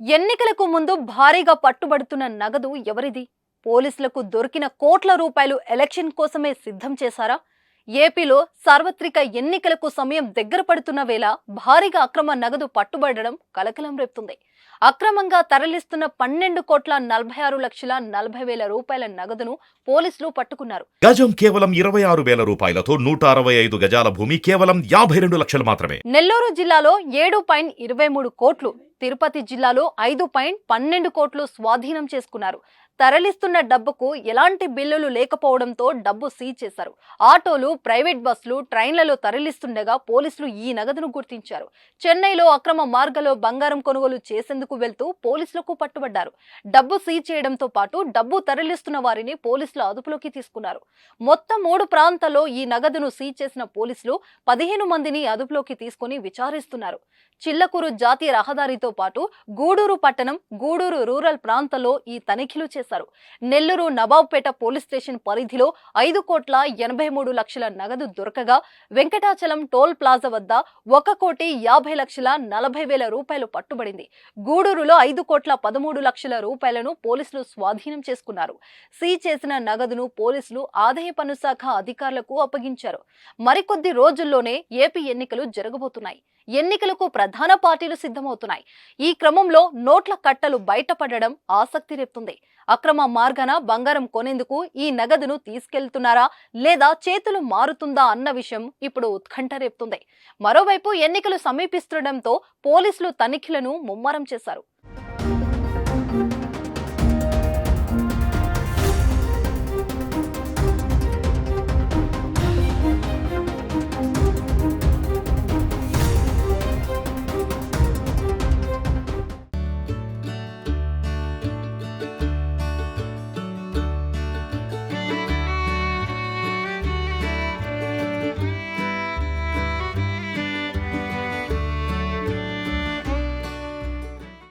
ఎన్నికలకు ముందు భారీగా పట్టుబడుతున్న నగదు ఎవరిది? పోలీసులకు దొరికిన కోట్ల రూపాయలు ఎలక్షన్ కోసమే సిద్ధం చేశారా? ఏపీలో సార్వత్రిక ఎన్నికలకు సమయం దగ్గర పడుతున్న వేళ భారీగా అక్రమ నగదు పట్టుబడడం కలకలం రేపుతుంది. అక్రమంగా తరలిస్తున్న 12,46,40,000 రూపాయల నగదును పోలీసులు పట్టుకున్నారు. గజం కేవలం 26,000 రూపాయలతో 165 గజాల భూమి కేవలం 52 లక్షలు మాత్రమే. నెల్లూరు జిల్లాలో 7.23 కోట్లు, తిరుపతి జిల్లాలో 5.12 కోట్లు స్వాధీనం చేసుకున్నారు. తరలిస్తున్న డబ్బుకు ఎలాంటి బిల్లులు లేకపోవడంతో డబ్బు సీజ్ చేశారు. ఆటోలు, ప్రైవేట్ బస్సులు, ట్రైన్లలో తరలిస్తుండగా పోలీసులు ఈ నగదును గుర్తించారు. చెన్నైలో అక్రమ మార్గంలో బంగారం కొనుగోలు చేసేందుకు వెళ్తూ పోలీసులకు పట్టుబడ్డారు. డబ్బు సీజ్ చేయడంతో పాటు డబ్బు తరలిస్తున్న వారిని పోలీసులు అదుపులోకి తీసుకున్నారు. మొత్తం 3 ప్రాంతాల్లో ఈ నగదును సీజ్ చేసిన పోలీసులు 15 మందిని అదుపులోకి తీసుకుని విచారిస్తున్నారు. చిల్లకూరు జాతీయ రహదారితో పాటు గూడూరు పట్టణం, గూడూరు రూరల్ ప్రాంతాల్లో ఈ తనిఖీలు చేశారు. నెల్లూరు నవాబ్పేట పోలీస్ స్టేషన్ పరిధిలో 5,83,00,000 నగదు దొరకగా, వెంకటాచలం టోల్ ప్లాజా వద్ద 1,50,40,000 రూపాయలు పట్టుబడింది. గూడూరులో 5,13,00,000 రూపాయలను పోలీసులు స్వాధీనం చేసుకున్నారు. సీజ్ చేసిన నగదును పోలీసులు ఆదాయ పన్ను శాఖ అధికారులకు అప్పగించారు. మరికొద్ది రోజుల్లోనే ఏపీ ఎన్నికలు జరగబోతున్నాయి. ఎన్నికలకు ప్రధాన పార్టీలు సిద్ధమవుతున్నాయి. ఈ క్రమంలో నోట్ల కట్టలు బయటపడడం ఆసక్తి రేపుతుంది. అక్రమ మార్గాన బంగారం కొనేందుకు ఈ నగదును తీసుకెళ్తున్నారా లేదా చేతులు మారుతుందా అన్న విషయం ఇప్పుడు ఉత్కంఠ రేపుతుంది. మరోవైపు ఎన్నికలు సమీపిస్తుండటంతో పోలీసులు తనిఖీలను ముమ్మరం చేశారు.